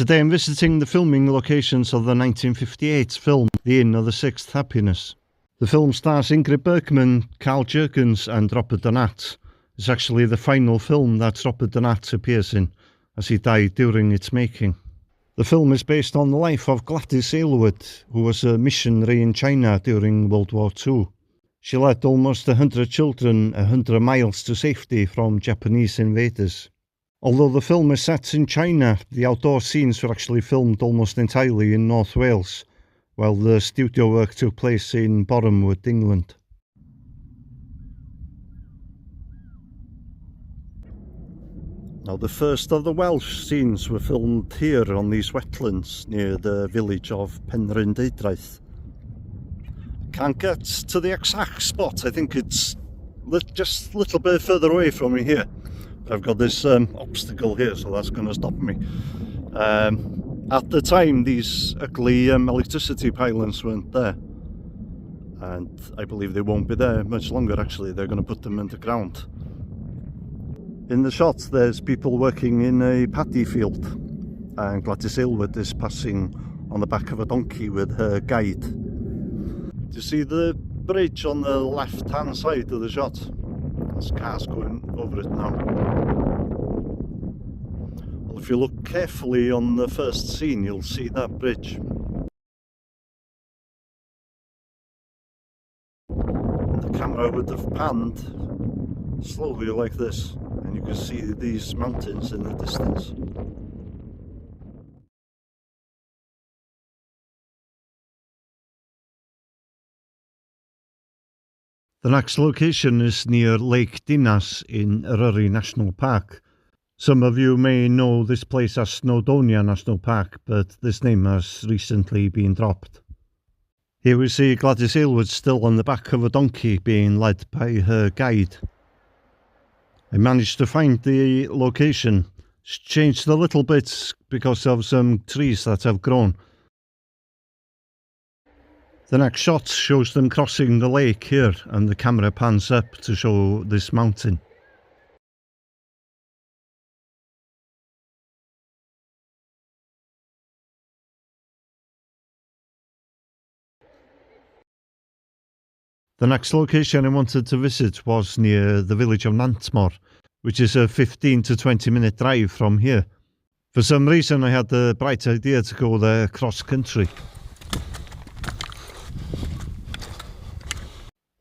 Today I'm visiting the filming locations of the 1958 film The Inn of the Sixth Happiness. The film stars Ingrid Bergman, Carl Jurgens and Robert Donat. It's actually the final film that Robert Donat appears in, as he died during its making. The film is based on the life of Gladys Aylward, who was a missionary in China during World War II. She led almost 100 children 100 miles to safety from Japanese invaders. Although the film is set in China, the outdoor scenes were actually filmed almost entirely in North Wales, while the studio work took place in Bournemouth, England. Now, the first of the Welsh scenes were filmed here on these wetlands near the village of Penrhyn-Deudraeth. Can't get to the exact spot. I think it's just a little bit further away from me here. I've got this obstacle here, so that's going to stop me. At the time, these ugly electricity pylons weren't there, and I believe they won't be there much longer. Actually, they're going to put them underground. In the shots, there's people working in a paddy field, and Gladys Aylward is passing on the back of a donkey with her guide. Do you see the bridge on the left-hand side of the shot? There's cars going over it now. Well, if you look carefully on the first scene, you'll see that bridge. The camera would have panned slowly like this, and you can see these mountains in the distance. The next location is near Lake Dinas in Eryri National Park. Some of you may know this place as Snowdonia National Park, but this name has recently been dropped. Here we see Gladys Aylward still on the back of a donkey being led by her guide. I managed to find the location. It's changed a little bit because of some trees that have grown. The next shot shows them crossing the lake here, and the camera pans up to show this mountain. The next location I wanted to visit was near the village of Nantmor, which is a 15 to 20 minute drive from here. For some reason I had the bright idea to go there cross country.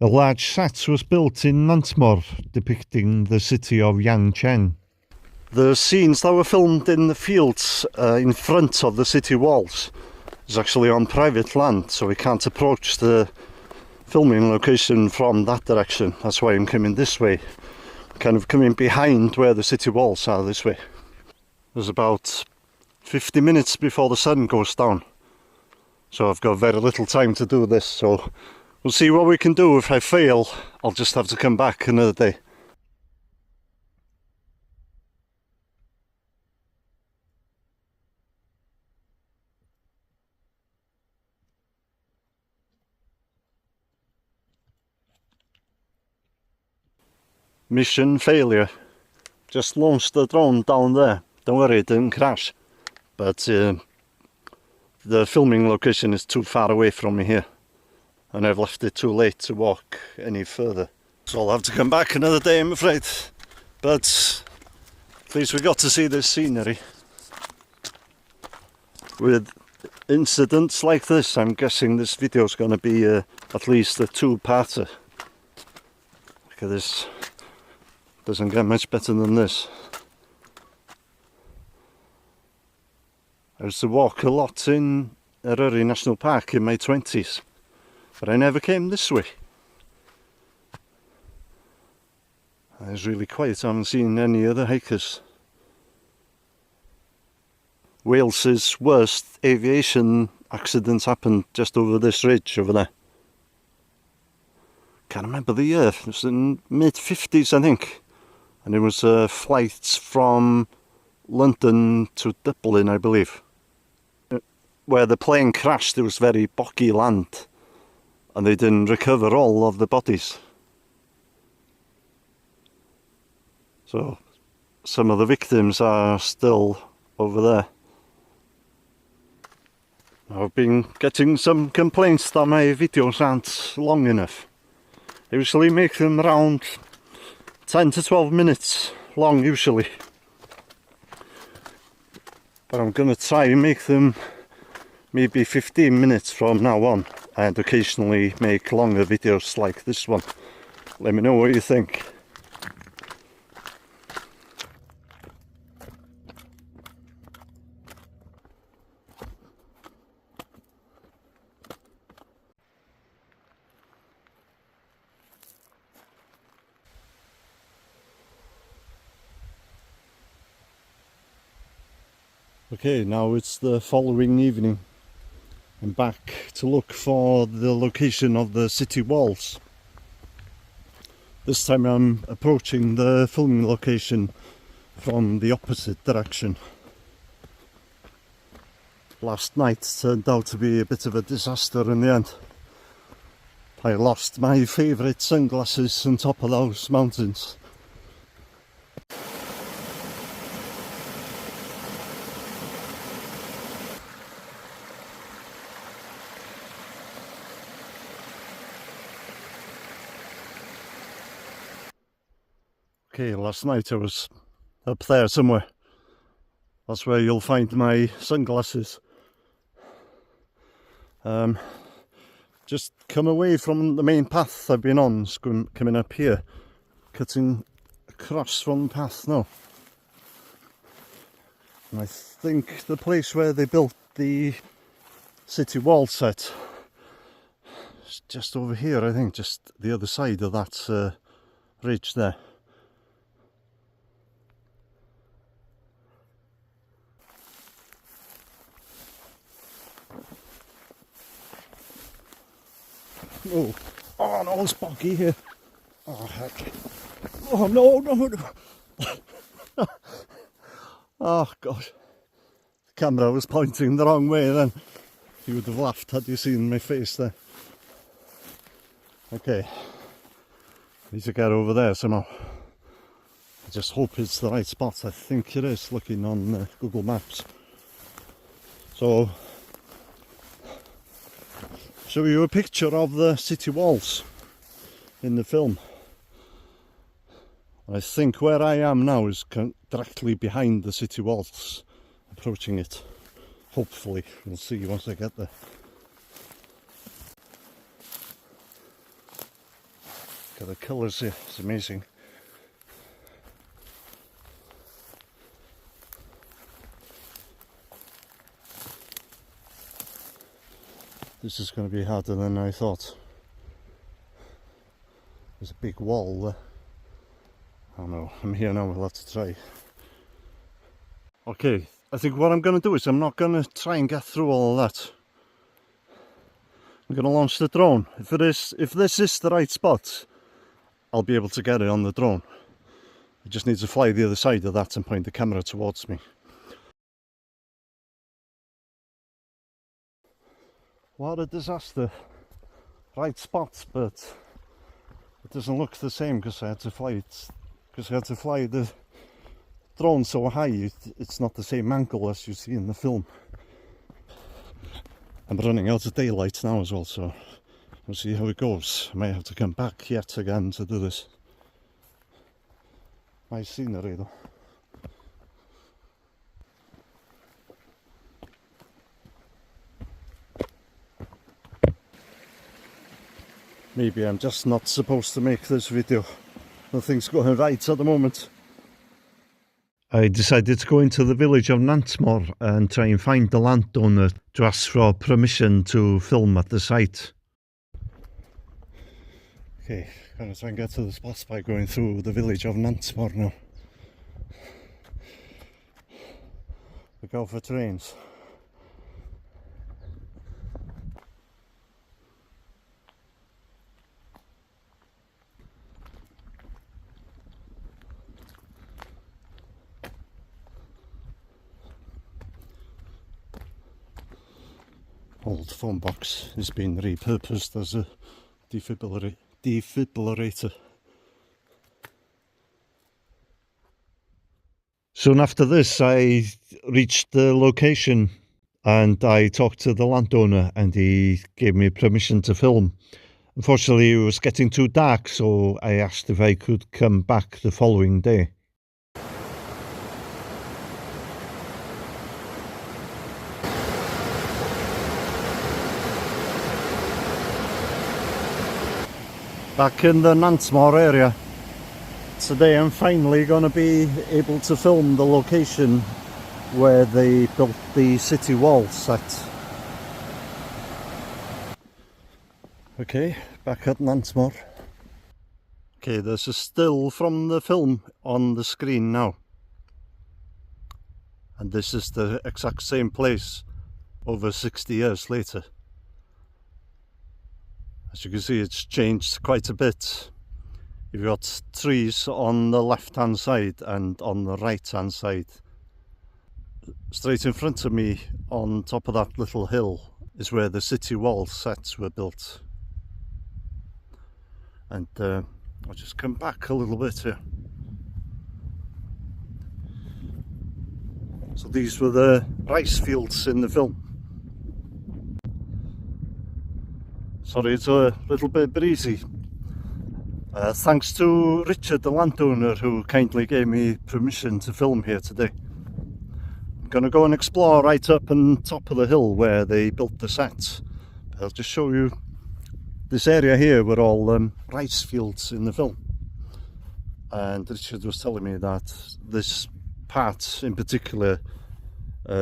A large set was built in Nantmor, depicting the city of Yangcheng. The scenes that were filmed in the fields in front of the city walls is actually on private land, so we can't approach the filming location from that direction. That's why I'm coming this way, kind of coming behind where the city walls are this way. There's about 50 minutes before the sun goes down, so I've got very little time to do this, so we'll see what we can do. If I fail, I'll just have to come back another day. Mission failure. Just launched the drone down there. Don't worry, it didn't crash. But the filming location is too far away from me here, and I've left it too late to walk any further. So I'll have to come back another day, I'm afraid. But at least we got to see this scenery. With incidents like this, I'm guessing this video is going to be at least a two-parter. Look at this. Doesn't get much better than this. I used to walk a lot in Eryri National Park in my 20s. But I never came this way. I was really quiet. I haven't seen any other hikers. Wales's worst aviation accidents happened just over this ridge over there. Can't remember the year. It was in mid-50s, I think. And it was flights from London to Dublin, I believe. Where the plane crashed, there was very boggy land, and they didn't recover all of the bodies. So some of the victims are still over there. I've been getting some complaints that my videos aren't long enough. I usually make them around 10 to 12 minutes long usually. But I'm gonna try and make them maybe 15 minutes from now on, and occasionally make longer videos like this one. Let me know what you think. Okay, now it's the following evening. I'm back to look for the location of the city walls. This time I'm approaching the filming location from the opposite direction. Last night turned out to be a bit of a disaster in the end. I lost my favourite sunglasses on top of those mountains. Okay, last night I was up there somewhere. That's where you'll find my sunglasses. Just come away from the main path I've been on, coming up here, cutting across from the path now. And I think the place where they built the city wall set is just over here, I think, just the other side of that ridge there. Oh no, it's boggy here. Oh heck. Oh no. Oh god. The camera was pointing the wrong way then. You would have laughed had you seen my face there. Okay. Need to get over there somehow. I just hope it's the right spot. I think it is, looking on Google Maps. So, show you a picture of the city walls in the film. I think where I am now is directly behind the city walls, approaching it. Hopefully, we'll see once I get there. Look at the colours here, it's amazing. This is going to be harder than I thought. There's a big wall there. I don't know, I'm here now, we'll have to try. Okay, I think what I'm going to do is I'm not going to try and get through all of that. I'm going to launch the drone. If this is the right spot, I'll be able to get it on the drone. I just need to fly the other side of that and point the camera towards me. What a disaster. Right spot, but it doesn't look the same because I had to fly it. Because I had to fly the drone so high, it's not the same angle as you see in the film. I'm running out of daylight now as well, so we'll see how it goes. I may have to come back yet again to do this. Nice scenery though. Maybe I'm just not supposed to make this video. Nothing's going right at the moment. I decided to go into the village of Nantmore and try and find the landowner to ask for permission to film at the site. Okay, gonna try and get to the spot by going through the village of Nantmore now. Look out for trains. Old phone box has been repurposed as a defibrillator. Soon after this, I reached the location and I talked to the landowner and he gave me permission to film. Unfortunately, it was getting too dark, so I asked if I could come back the following day. Back in the Nantmore area. Today I'm finally going to be able to film the location where they built the city wall set. Okay, back at Nantmore. Okay, there's a still from the film on the screen now. And this is the exact same place over 60 years later. As you can see, it's changed quite a bit. You've got trees on the left hand side and on the right hand side. Straight in front of me, on top of that little hill, is where the city wall sets were built. And I'll just come back a little bit here. So these were the rice fields in the film. Sorry, it's a little bit breezy. Thanks to Richard, the landowner, who kindly gave me permission to film here today. I'm going to go and explore right up on top of the hill where they built the set. I'll just show you. This area here were all rice fields in the film. And Richard was telling me that this part in particular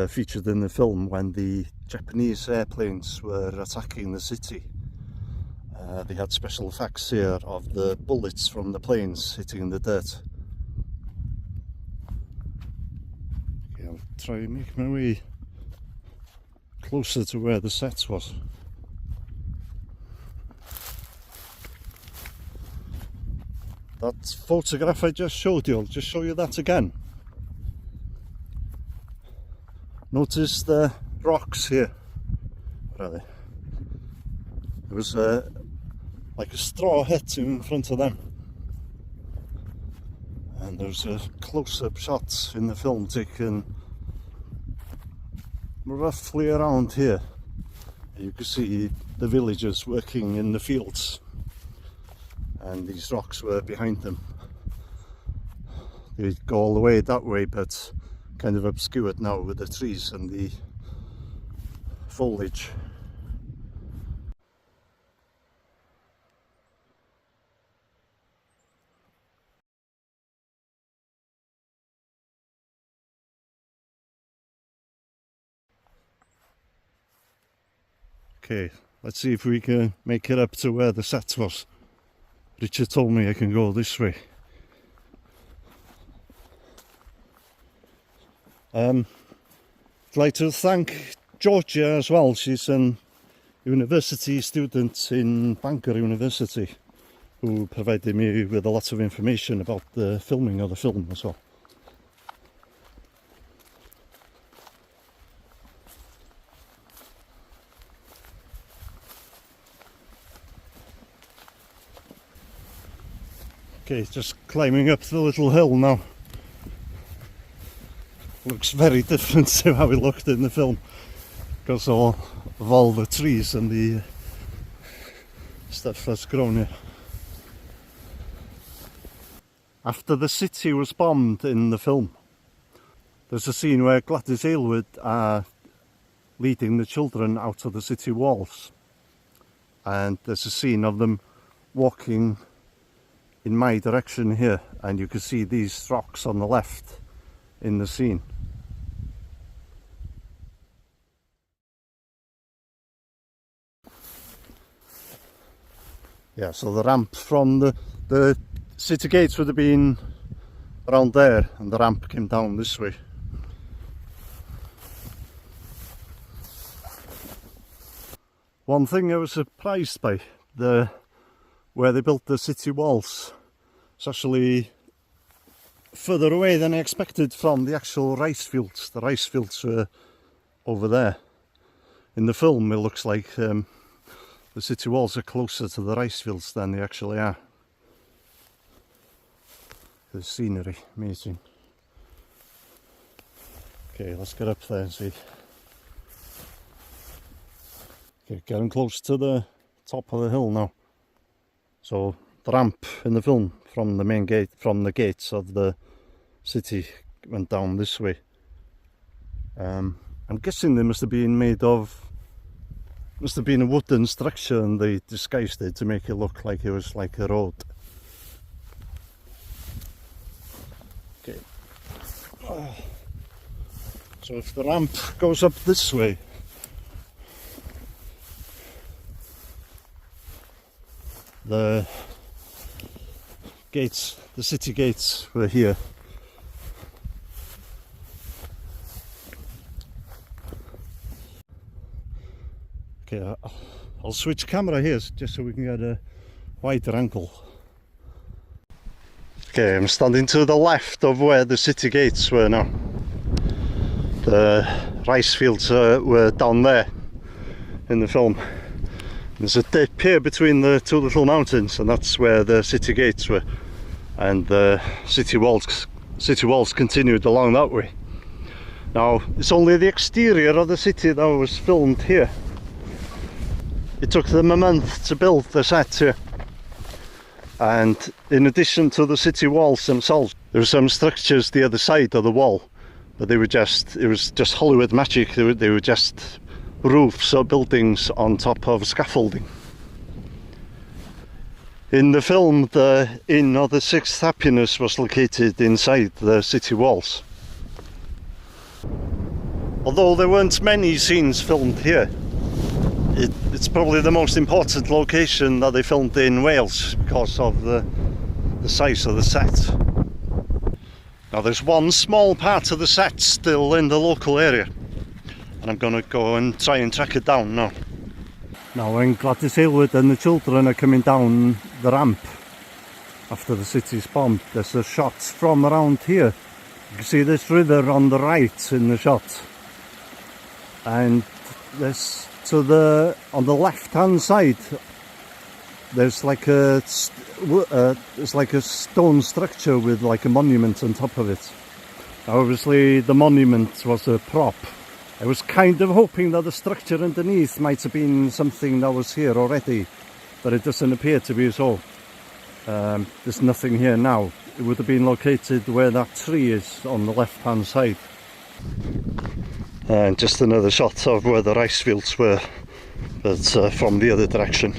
featured in the film when the Japanese airplanes were attacking the city. They had special effects here of the bullets from the planes hitting the dirt. Okay, I'll try and make my way closer to where the set was. That photograph I just showed you, I'll just show you that again. Notice the rocks here. Where are they? There was like a straw hut in front of them. And there's a close-up shot in the film taken roughly around here. You can see the villagers working in the fields. And these rocks were behind them. They go all the way that way, but kind of obscured now with the trees and the foliage. Okay, let's see if we can make it up to where the set was. Richard told me I can go this way. I'd like to thank Georgia as well. She's an university student in Bangor University who provided me with a lot of information about the filming of the film as well. Okay, just climbing up the little hill now. Looks very different to how it looked in the film because of all the trees and the stuff that's grown here. After the city was bombed in the film, there's a scene where Gladys Aylward are leading the children out of the city walls, and there's a scene of them walking in my direction here, and you can see these rocks on the left in the scene. Yeah, so the ramp from the city gates would have been around there, and the ramp came down this way. One thing I was surprised by, where they built the city walls, it's actually further away than I expected from the actual rice fields. The rice fields were over there. In the film it looks like the city walls are closer to the rice fields than they actually are. The scenery, amazing. Okay, let's get up there and see. Okay, getting close to the top of the hill now. So the ramp in the film from the main gate, from the gates of the city, went down this way. I'm guessing they must have been made of, must have been a wooden structure, and they disguised it to make it look like it was like a road. Okay. So if the ramp goes up this way, the gates, the city gates were here. Okay, I'll switch camera here just so we can get a wider angle. Okay, I'm standing to the left of where the city gates were now. The rice fields were down there in the film. There's a dip here between the two little mountains, and that's where the city gates were. And the city walls continued along that way. Now, it's only the exterior of the city that was filmed here. It took them a month to build the set here. And in addition to the city walls themselves, there were some structures the other side of the wall, but they were just, it was just Hollywood magic. They were just roofs or buildings on top of scaffolding. In the film, the inn or the Sixth Happiness was located inside the city walls. Although there weren't many scenes filmed here, it's probably the most important location that they filmed in Wales because of the size of the set. Now there's one small part of the set still in the local area, and I'm going to go and try and track it down now. Now when Gladys Aylward and the children are coming down the ramp after the city's bombed, there's a shot from around here. You can see this river on the right in the shot, and there's on the left hand side there's like a stone structure with like a monument on top of it. Now, obviously the monument was a prop. I was kind of hoping that the structure underneath might have been something that was here already, but it doesn't appear to be so. There's nothing here now. It would have been located where that tree is on the left hand side. And just another shot of where the rice fields were, but from the other direction.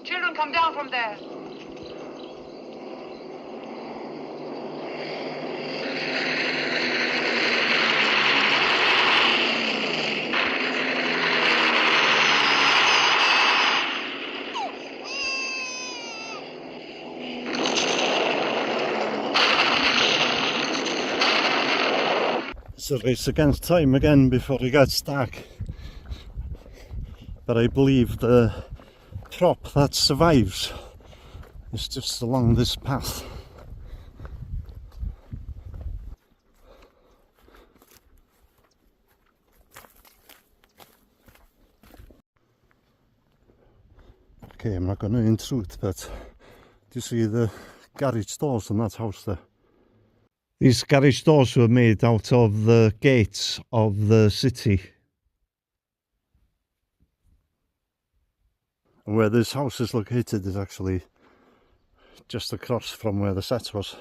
Children, come down from there. It's a race against time again before it gets dark. But I believe the prop that survives is just along this path. Okay, I'm not going to intrude, but do you see the garage doors in that house there? These garage doors were made out of the gates of the city. And where this house is located is actually just across from where the set was.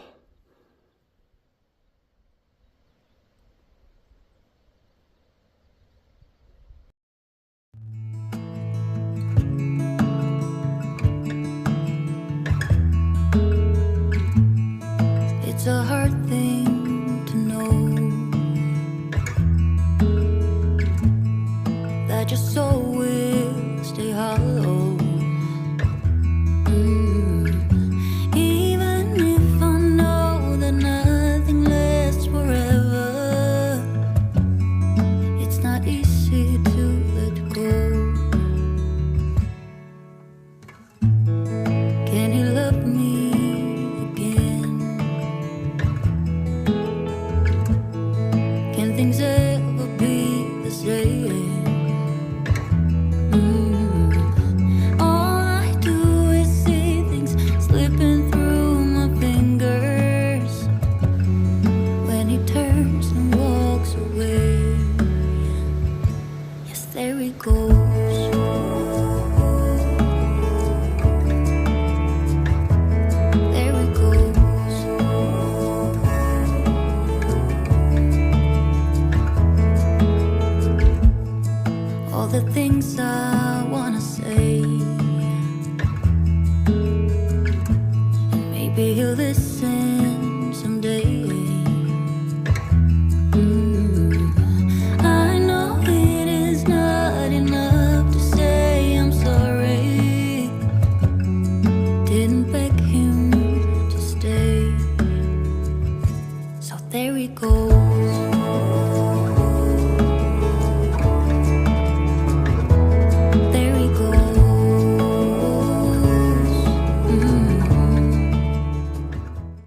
It's a hard thing to know that your soul will stay hollow. Even if I know that nothing lasts forever, it's not easy to let go. feel this